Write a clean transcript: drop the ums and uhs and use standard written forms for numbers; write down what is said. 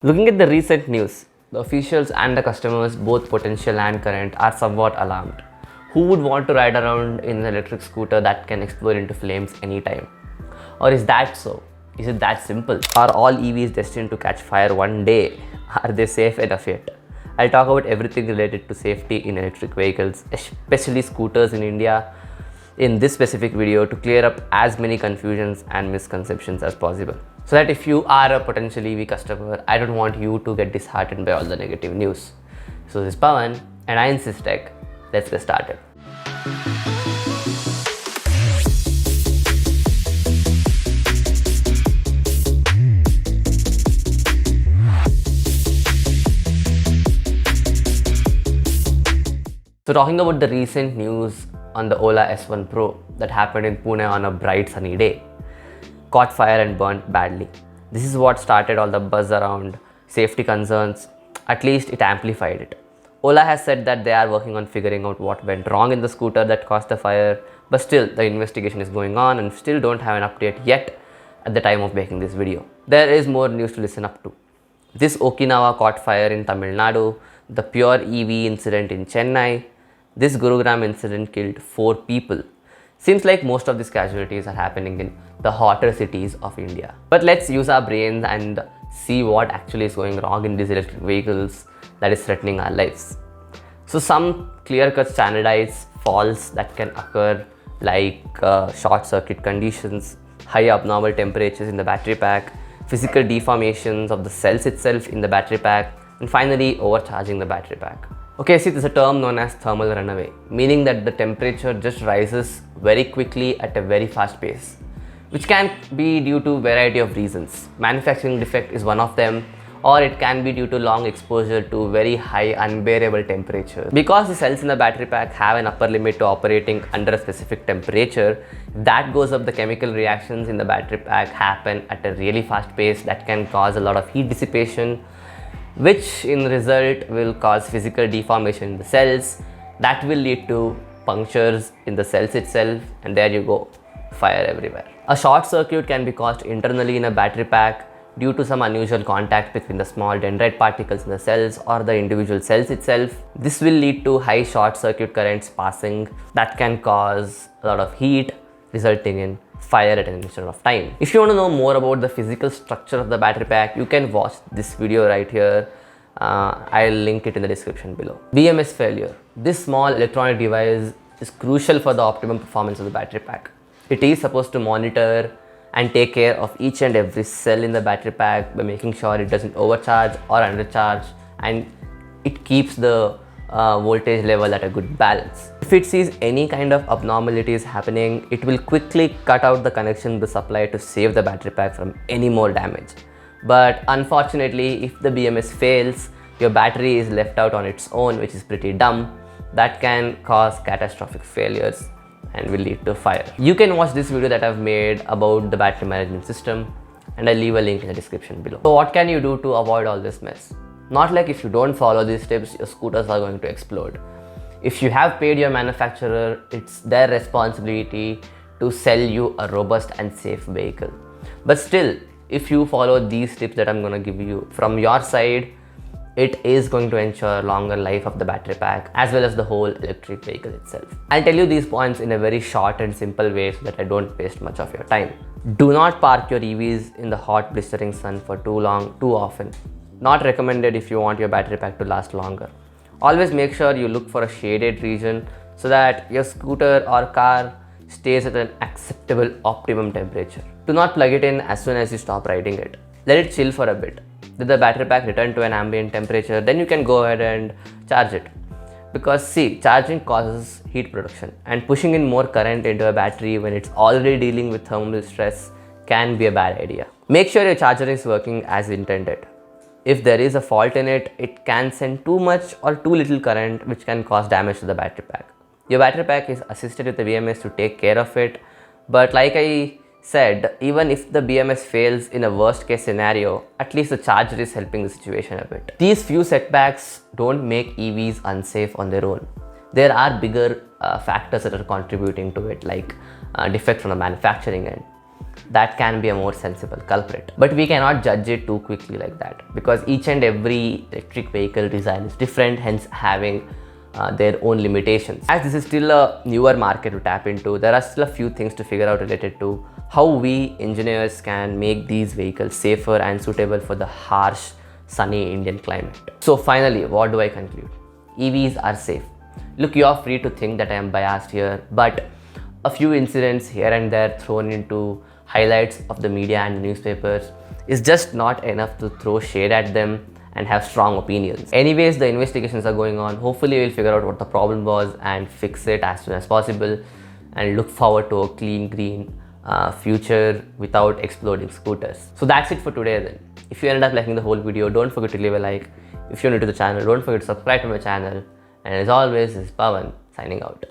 Looking at the recent news, the officials and the customers, both potential and current, are somewhat alarmed. Who would want to ride around in an electric scooter that can explode into flames anytime? Or is that so? Is it that simple? Are all EVs destined to catch fire one day? Are they safe enough yet? I'll talk about everything related to safety in electric vehicles, especially scooters in India, in this specific video to clear up as many confusions and misconceptions as possible. So that if you are a potential EV customer, I don't want you to get disheartened by all the negative news. So this is Pawan and I insist tech. Let's get started. So talking about the recent news on the Ola S1 Pro that happened in Pune on a bright sunny day, caught fire and burnt badly. This is what started all the buzz around safety concerns. At least it amplified it. Ola has said that they are working on figuring out what went wrong in the scooter that caused the fire, but still the investigation is going on and still don't have an update yet at the time of making this video. There is more news to listen up to. This Okinawa caught fire in Tamil Nadu, the Pure EV incident in Chennai. This Gurugram incident killed 4 people. Seems like most of these casualties are happening in the hotter cities of India. But let's use our brains and see what actually is going wrong in these electric vehicles that is threatening our lives. So some clear-cut standardized faults that can occur, like short circuit conditions, high abnormal temperatures in the battery pack, physical deformations of the cells itself in the battery pack, and finally overcharging the battery pack. Okay, see, there's a term known as thermal runaway, meaning that the temperature just rises very quickly at a very fast pace, which can be due to a variety of reasons. Manufacturing defect is one of them, or it can be due to long exposure to very high unbearable temperature. Because the cells in the battery pack have an upper limit to operating under a specific temperature, if that goes up, the chemical reactions in the battery pack happen at a really fast pace that can cause a lot of heat dissipation, which in result will cause physical deformation in the cells. That will lead to punctures in the cells itself, and there you go, fire everywhere. A short circuit can be caused internally in a battery pack due to some unusual contact between the small dendrite particles in the cells or the individual cells itself. This will lead to high short circuit currents passing that can cause a lot of heat, resulting in fire at an instant of time. If you want to know more about the physical structure of the battery pack, you can watch this video right here. I'll link it in the description below. BMS failure. This small electronic device is crucial for the optimum performance of the battery pack. It is supposed to monitor and take care of each and every cell in the battery pack by making sure it doesn't overcharge or undercharge, and it keeps the voltage level at a good balance. If it sees any kind of abnormalities happening, it will quickly cut out the connection to the supply to save the battery pack from any more damage. But unfortunately, if the BMS fails, your battery is left out on its own, which is pretty dumb. That can cause catastrophic failures and will lead to fire. You can watch this video that I've made about the battery management system, and I'll leave a link in the description below. So what can you do to avoid all this mess? Not like if you don't follow these tips, your scooters are going to explode. If you have paid your manufacturer, it's their responsibility to sell you a robust and safe vehicle. But still, if you follow these tips that I'm going to give you from your side, it is going to ensure longer life of the battery pack as well as the whole electric vehicle itself. I'll tell you these points in a very short and simple way so that I don't waste much of your time. Do not park your EVs in the hot blistering sun for too long, too often. Not recommended if you want your battery pack to last longer. Always make sure you look for a shaded region so that your scooter or car stays at an acceptable optimum temperature. Do not plug it in as soon as you stop riding it. Let it chill for a bit. Let the battery pack return to an ambient temperature, then you can go ahead and charge it. Because see, charging causes heat production, and pushing in more current into a battery when it's already dealing with thermal stress can be a bad idea. Make sure your charger is working as intended. If there is a fault in it, it can send too much or too little current, which can cause damage to the battery pack. Your battery pack is assisted with the BMS to take care of it, but like I said, even if the BMS fails in a worst case scenario, at least the charger is helping the situation a bit. These few setbacks don't make EVs unsafe on their own. There are bigger factors that are contributing to it, like defect from the manufacturing end. that can be a more sensible culprit. But we cannot judge it too quickly like that, because each and every electric vehicle design is different, hence having their own limitations. As this is still a newer market to tap into, there are still a few things to figure out related to how we engineers can make these vehicles safer and suitable for the harsh, sunny Indian climate. So finally, what do I conclude? EVs are safe. Look, you are free to think that I am biased here, but a few incidents here and there thrown into highlights of the media and newspapers is just not enough to throw shade at them and have strong opinions. Anyways, the investigations are going on. Hopefully we'll figure out what the problem was and fix it as soon as possible, and look forward to a clean green future without exploding scooters. So that's it for today then. If you ended up liking the whole video, don't forget to leave a like. If you're new to the channel, don't forget to subscribe to my channel. And as always, this is Pawan signing out.